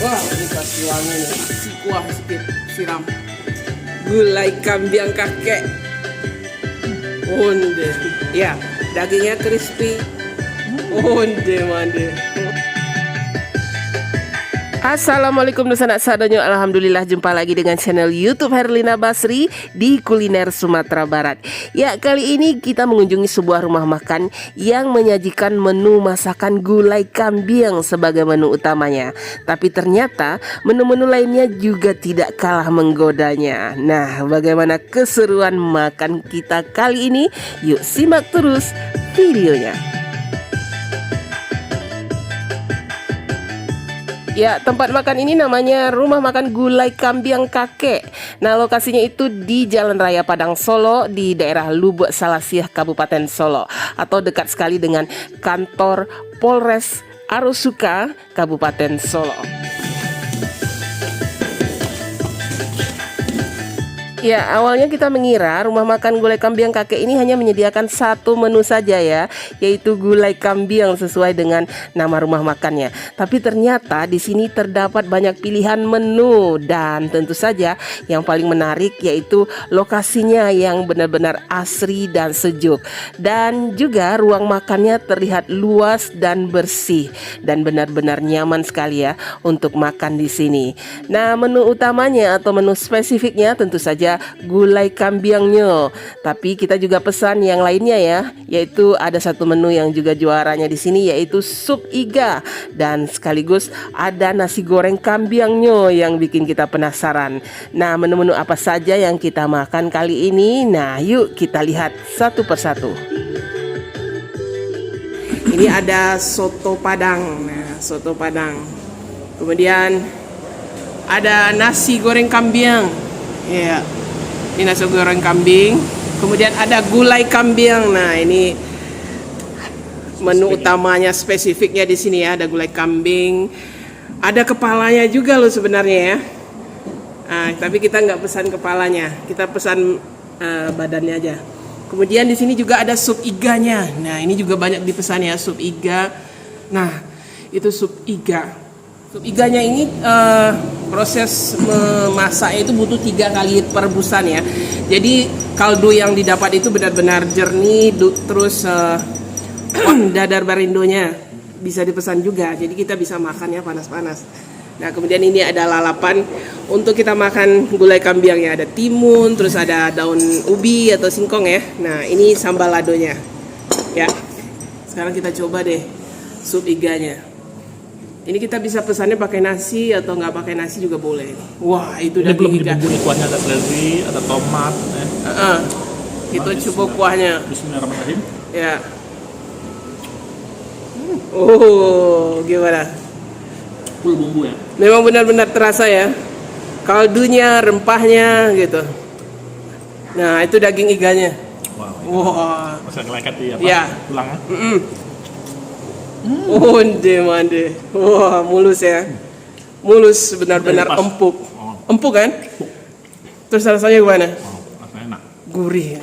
Wah, ini kasih wangi nih. Si kuah sedikit siram. Gulai kambing kakek. Onde. Ya, dagingnya crispy. Onde mande. Assalamualaikum sanak sadonyo. Alhamdulillah jumpa lagi dengan channel YouTube Herlina Basri di Kuliner Sumatera Barat. Ya, kali ini kita mengunjungi sebuah rumah makan yang menyajikan menu masakan gulai kambing sebagai menu utamanya. Tapi ternyata menu-menu lainnya juga tidak kalah menggodanya. Nah, bagaimana keseruan makan kita kali ini? Yuk simak terus videonya. Ya, tempat makan ini namanya Rumah Makan Gulai Kambing Kakek. Nah, lokasinya itu di Jalan Raya Padang Solo di daerah Lubuk Salasiah, Kabupaten Solo, atau dekat sekali dengan kantor Polres Arosuka, Kabupaten Solo. Ya, awalnya kita mengira rumah makan gulai kambing kakek ini hanya menyediakan satu menu saja ya, yaitu gulai kambing sesuai dengan nama rumah makannya. Tapi ternyata di sini terdapat banyak pilihan menu dan tentu saja yang paling menarik yaitu lokasinya yang benar-benar asri dan sejuk. Dan juga ruang makannya terlihat luas dan bersih dan benar-benar nyaman sekali ya untuk makan di sini. Nah, menu utamanya atau menu spesifiknya tentu saja gulai kambingnya. Tapi kita juga pesan yang lainnya ya, yaitu ada satu menu yang juga juaranya di sini yaitu sup iga dan sekaligus ada nasi goreng kambingnya yang bikin kita penasaran. Nah, menu-menu apa saja yang kita makan kali ini? Nah, yuk kita lihat satu persatu. Ini ada soto Padang. Nah, soto Padang. Kemudian ada nasi goreng kambing. Ya. Ini nasi goreng kambing. Kemudian ada gulai kambing. Nah, ini menu utamanya spesifiknya di sini ya. Ada gulai kambing. Ada kepalanya juga loh sebenarnya ya. Nah, tapi kita nggak pesan kepalanya. Kita pesan badannya aja. Kemudian di sini juga ada sup iganya. Nah, ini juga banyak dipesan ya, sup iga. Nah, itu sup iga. Sup iganya ini proses memasaknya itu butuh 3 kali perebusan ya. Jadi kaldu yang didapat itu benar-benar jernih, terus dadar barindonya bisa dipesan juga. Jadi kita bisa makannya panas-panas. Nah, kemudian ini ada lalapan untuk kita makan gulai kambingnya. Ada timun, terus ada daun ubi atau singkong ya. Nah, ini sambal ladonya. Ya. Sekarang kita coba deh sup iganya. Ini kita bisa pesannya pakai nasi atau nggak pakai nasi juga boleh. Wah, itu ini belum iga. dibumbui kuahnya, ada seledri, ada tomat. Itu coba kuahnya. Bismillahirrahmanirrahim. Ya. Oh, gimana? Full bumbu ya. Memang benar-benar terasa ya. Kaldunya, rempahnya gitu. Nah, itu daging iganya. Wah. Masa ngelekat di apa? Ya. Tulangnya. Onde mande. Wah, mulus ya. Mulus benar-benar empuk. Empuk kan? Terus rasanya gimana? Rasanya enak. Gurih.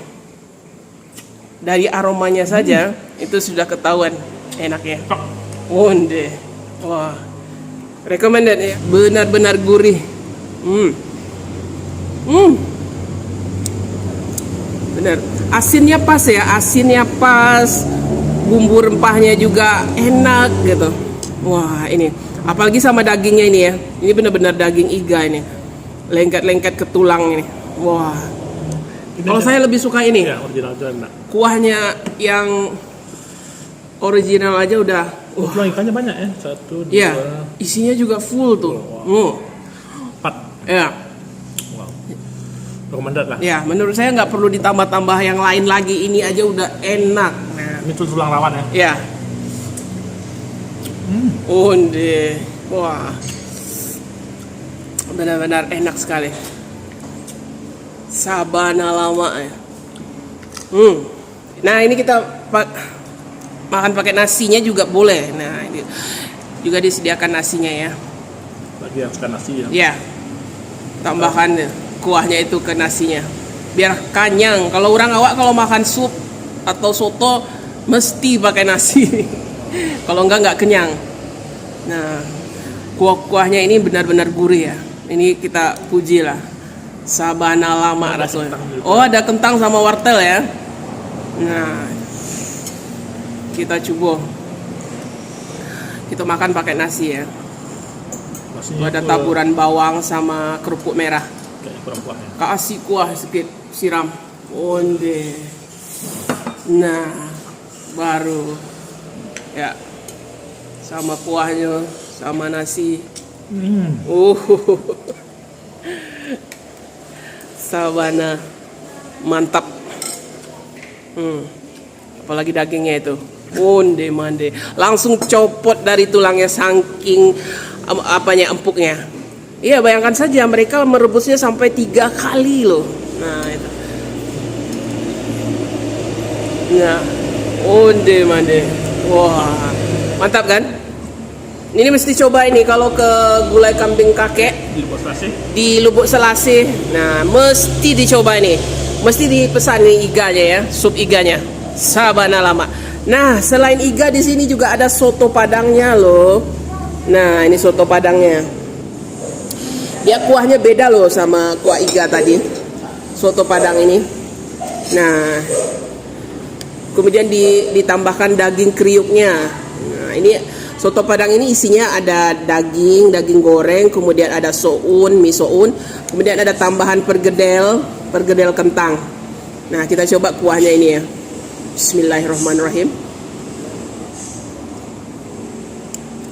Dari aromanya saja itu sudah ketahuan enaknya. Onde. Wah. Recommended ya. Benar-benar gurih. Benar. Asinnya pas ya, asinnya pas. Bumbu rempahnya juga enak gitu. Wah, ini apalagi sama dagingnya ini ya. Ini benar-benar daging iga ini. Lengket-lengket ke tulang ini. Wah. Kalau saya lebih suka ini. Ya, original aja enak. Kuahnya yang original aja udah. Wah, tulang ikannya banyak ya. 1, 2. Iya, isinya juga full tuh. 4. Ya. Wow. Recommended lah. Ya, menurut saya nggak perlu ditambah-tambah yang lain lagi. Ini aja udah enak. Nah, Ini tuh tulang rawan ya. ya. Onde. Wah. Benar-benar enak sekali. Sabana lama ya. Nah, ini kita makan pakai nasinya juga boleh. Nah, ini juga disediakan nasinya ya. Bagi yang suka nasi ya. Ya. Tambahkan kuahnya itu ke nasinya. Biar kenyang. Kalau orang awak kalau makan sup atau soto mesti pakai nasi. Kalau enggak kenyang. Nah, Kuah-kuahnya ini benar-benar gurih ya. Ini kita puji lah. Sabana lama rasanya. Oh, ada kentang sama wortel ya. Nah, kita coba. Kita makan pakai nasi ya. Nasinya Ada itu taburan bawang sama kerupuk merah. kayak kurang kuahnya. Kasih kuah sedikit, siram. Onde. Nah, baru ya sama kuahnya, sama nasi. Sabana mantap. Apalagi dagingnya itu. Onde mande. Langsung copot dari tulangnya saking empuknya. Iya, bayangkan saja mereka merebusnya sampai 3 kali loh. Nah, itu. Nah, onde mande. Wah, mantap kan? Ini mesti coba ini kalau ke gulai kambing kakek Di Lubuk Selasih. di Lubuk Selasih. Nah, mesti dicoba ini. Mesti dipesan nih iganya ya, sup iganya. Sabana lama. Nah, selain iga di sini juga ada soto padangnya loh. Nah, ini soto padangnya. Dia kuahnya beda loh sama kuah iga tadi. Soto padang ini. Nah, kemudian ditambahkan daging kriuknya. Nah, ini soto padang ini isinya ada daging goreng, kemudian ada soun, mie soun, kemudian ada tambahan pergedel kentang. Nah, kita coba kuahnya ini ya. Bismillahirrahmanirrahim.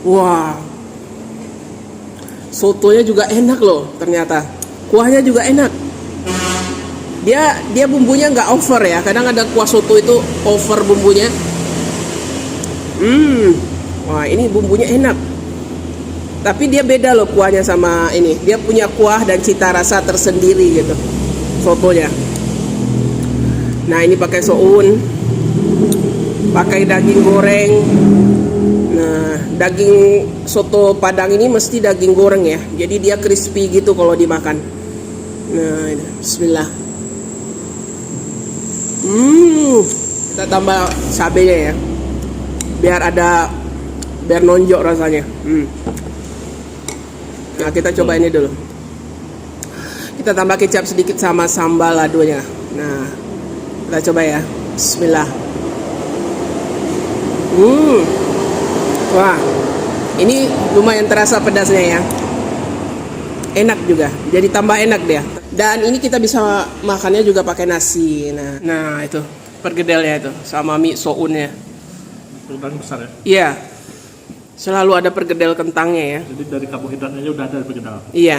Wah. Sotonya juga enak loh ternyata. Kuahnya juga enak. Dia bumbunya nggak over ya. Kadang ada kuah soto itu over bumbunya. Wah, ini bumbunya enak. Tapi dia beda loh kuahnya sama ini. Dia punya kuah dan cita rasa tersendiri gitu. Sotonya. Nah, ini pakai soun. Pakai daging goreng. Nah, daging soto padang ini mesti daging goreng ya. Jadi dia crispy gitu kalau dimakan. Nah, ini. Bismillah. Kita tambah cabenya ya. Biar nonjok rasanya. Nah, kita coba ini dulu. Kita tambah kecap sedikit sama sambal ladonya. Nah, kita coba ya. Bismillah. Wah, ini lumayan terasa pedasnya ya. Enak juga. Jadi tambah enak dia. Dan ini kita bisa makannya juga pakai nasi. Nah itu pergedelnya itu sama mie sounnya. Pergedel besar ya. Iya. Selalu ada pergedel kentangnya ya. Jadi dari karbohidratnya aja udah ada pergedel. Iya.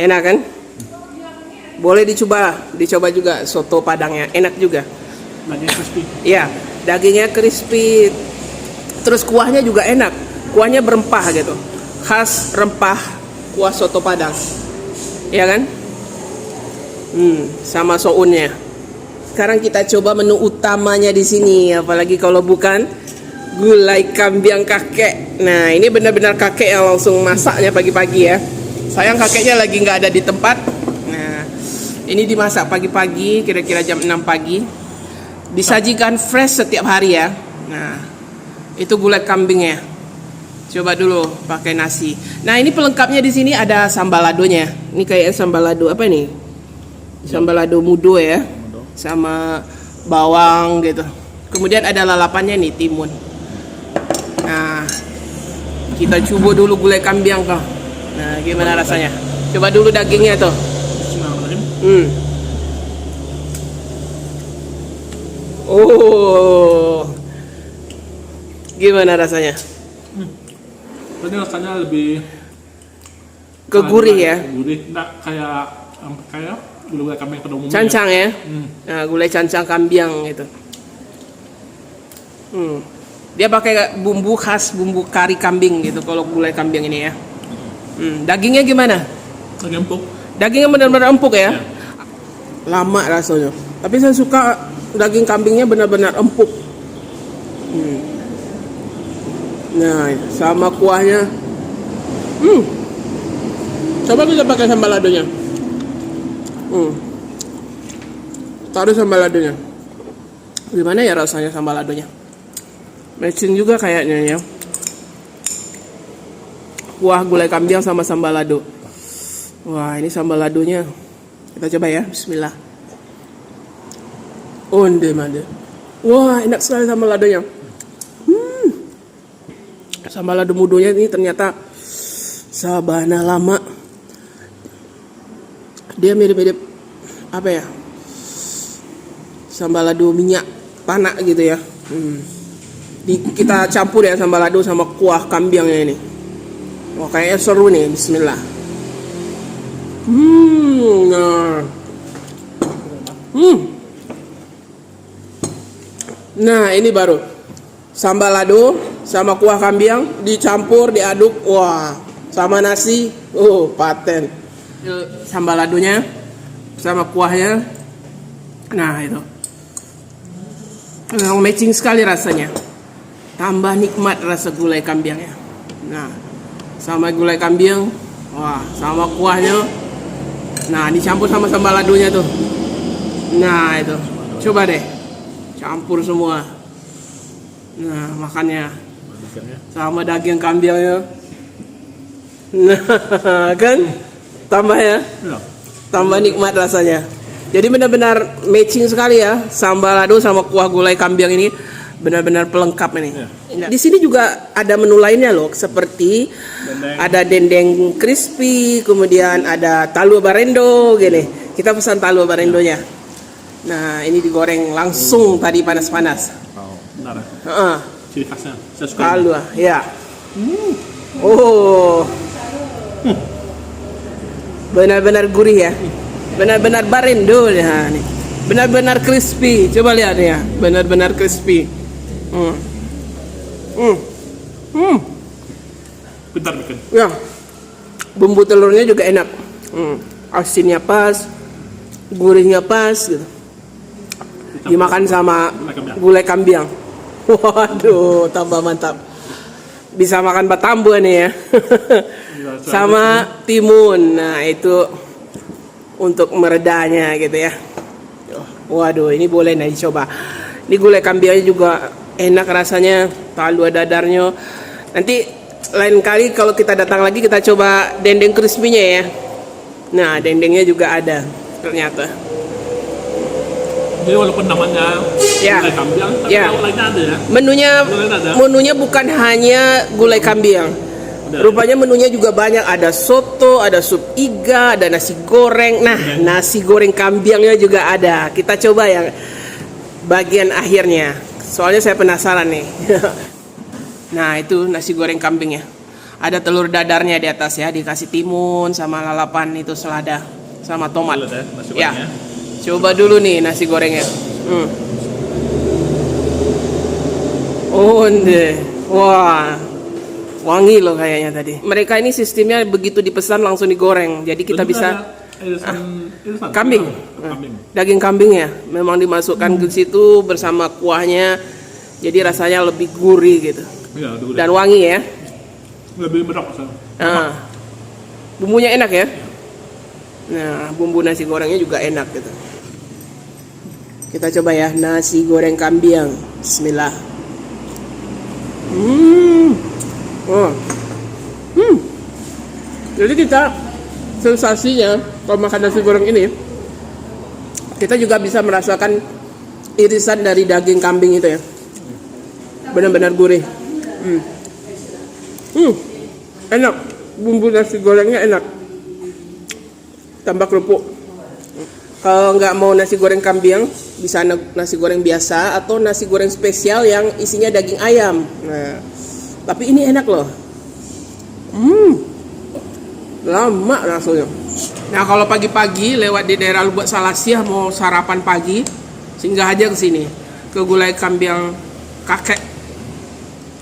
Enak kan? Boleh dicoba juga soto padangnya, enak juga. Dagingnya crispy. Iya, dagingnya crispy. Terus kuahnya juga enak. Kuahnya berempah gitu. Khas rempah kuah soto padang. Iya kan? Sama sounnya. Sekarang kita coba menu utamanya di sini, apalagi kalau bukan gulai kambing kakek. Nah, ini benar-benar kakek yang langsung masaknya pagi-pagi ya. Sayang kakeknya lagi nggak ada di tempat. Nah, ini dimasak pagi-pagi, kira-kira jam 6 pagi. Disajikan fresh setiap hari ya. Nah, itu gulai kambingnya. Coba dulu pakai nasi. Nah, ini pelengkapnya di sini ada sambal ladonya. Ini kayak sambal lado apa nih? Sambal lado mudo ya. Sama bawang gitu. Kemudian ada lalapannya nih, timun. Nah, kita coba dulu gulai kambing kok. Nah, gimana rasanya? Coba dulu dagingnya tuh. Bismillahirrahmanirrahim. Oh, gimana rasanya? Tadi rasanya lebih Ke gurih ya? Gurih, enggak kayak gulai kambing pada umumnya. Cancang ya? Nah, gulai cancang kambing gitu. Dia pakai bumbu khas, bumbu kari kambing gitu kalau gulai kambing ini ya. Dagingnya gimana? Daging empuk. Dagingnya benar-benar empuk ya? Lama rasanya. Tapi saya suka daging kambingnya benar-benar empuk. Nah, sama kuahnya. Coba kita pakai sambal ladonya. Taruh sambal ladonya. Gimana ya rasanya sambal ladonya? Matching juga kayaknya ya. Kuah gulai kambing sama sambal lado. Wah, ini sambal ladonya. Kita coba ya, bismillah. Onde mande. Wah, enak sekali sambal ladonya. Sambal lado mudonya ini ternyata sabana lama. Dia mirip-mirip apa ya? Sambal lado minyak tanah gitu ya. Kita campur ya sambal lado sama kuah kambingnya ini. Wah, kayaknya seru nih, bismillah. Nah, ini baru sambal lado sama kuah kambing dicampur, diaduk, wah, sama nasi, paten. Sambal ladonya sama kuahnya, nah itu, matching sekali rasanya. Tambah nikmat rasa gulai kambingnya. Nah, sama gulai kambing, wah, sama kuahnya. Nah, dicampur sama sambal ladonya tuh. Nah, itu. Coba deh. Campur semua. Nah, makannya sama daging kambingnya. Nah, kan? Tambah ya? Ya. Tambah nikmat rasanya. Jadi benar-benar matching sekali ya. Sambal lado sama kuah gulai kambing ini benar-benar pelengkap ini. Ya. Di sini juga ada menu lainnya loh, seperti ada dendeng crispy, kemudian ada talua barendo gini. Kita pesan talua barendonya. Nah, ini digoreng langsung tadi panas-panas. Oh, benar. Ciri khasnya. Saya suka. Talua, ya. Oh. Benar-benar gurih ya. Benar-benar barendo ya nih. Benar-benar crispy. Coba lihat ya, benar-benar crispy. Pintar bikin. Ya. Bumbu telurnya juga enak. Asinnya pas, gurihnya pas gitu. Dimakan sama gulai kambing. Waduh, tambah mantap. Bisa makan batambu nih ya. Sama timun. Nah, itu untuk meredanya gitu ya. Waduh, ini boleh nih dicoba. Ini gulai kambingnya juga enak rasanya, talua dadarnya. Nanti lain kali kalau kita datang lagi kita coba dendeng crispy-nya ya. Nah, dendengnya juga ada ternyata. Jadi walaupun namanya Ya. gulai kambing, tapi Ya. lainnya ada ya. Menunya bukan hanya gulai kambing. Rupanya menunya juga banyak, ada soto, ada sup iga, ada nasi goreng. Nah, nasi goreng kambingnya juga ada. Kita coba yang bagian akhirnya. Soalnya saya penasaran nih. Nah, itu nasi goreng kambingnya. Ada telur dadarnya di atas ya, dikasih timun sama lalapan itu selada sama tomat. Ya. Coba dulu nih nasi gorengnya. Onde. Wah. Wangi loh kayaknya tadi. Mereka ini sistemnya begitu dipesan langsung digoreng. Jadi kita bisa kambing. Daging kambing ya. Memang dimasukkan ke situ bersama kuahnya. Jadi rasanya lebih gurih gitu. Ya, dan wangi ya. Lebih berat. Bumbunya enak ya. Nah, bumbu nasi gorengnya juga enak gitu. Kita coba ya nasi goreng kambing. Bismillah. Jadi kita sensasinya kalau makan nasi goreng ini, kita juga bisa merasakan irisan dari daging kambing itu ya. Benar-benar gurih. Enak. Bumbu nasi gorengnya enak. Tambah kerupuk. Kalau nggak mau nasi goreng kambing, bisa nasi goreng biasa atau nasi goreng spesial yang isinya daging ayam. Nah, tapi ini enak loh. Lama rasanya. Nah, kalau pagi-pagi lewat di daerah Lubuk Salasiah mau sarapan pagi, singgah aja ke sini, ke gulai kambing kakek.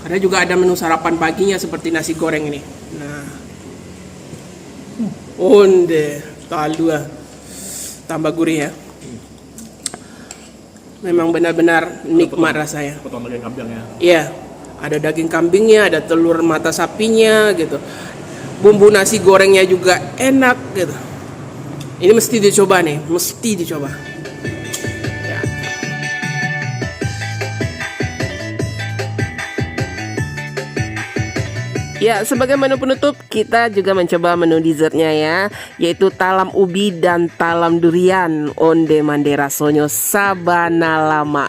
Karena juga ada menu sarapan paginya seperti nasi goreng ini. Nah, onde talua, tambah gurih ya. Memang benar-benar nikmat rasanya. Potong daging kambingnya. Iya, ada daging kambingnya, ada telur mata sapinya gitu. Bumbu nasi gorengnya juga enak gitu. Ini mesti dicoba nih, mesti dicoba. Ya. Ya, sebagai menu penutup kita juga mencoba menu dessertnya ya, yaitu talam ubi dan talam durian onde mande rasonyo sabana lama.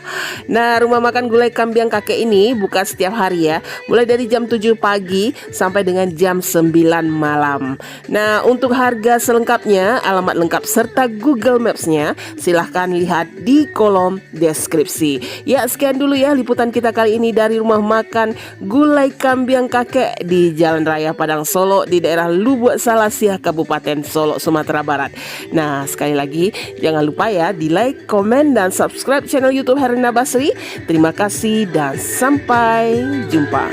Nah, rumah makan gulai kambiang kakek ini buka setiap hari ya, mulai dari jam 7 pagi sampai dengan jam 9 malam. Nah, untuk harga selengkapnya, alamat lengkap serta Google Maps-nya silahkan lihat di kolom deskripsi. Ya, sekian dulu ya liputan kita kali ini dari rumah makan gulai kambiang kakek di Jalan Raya Padang Solo di daerah Lubuk Salasiah, Kabupaten Solo, Sumatera Barat. Nah, sekali lagi jangan lupa ya di like, komen, dan subscribe channel YouTube Herlina Basri. Terima kasih dan sampai jumpa.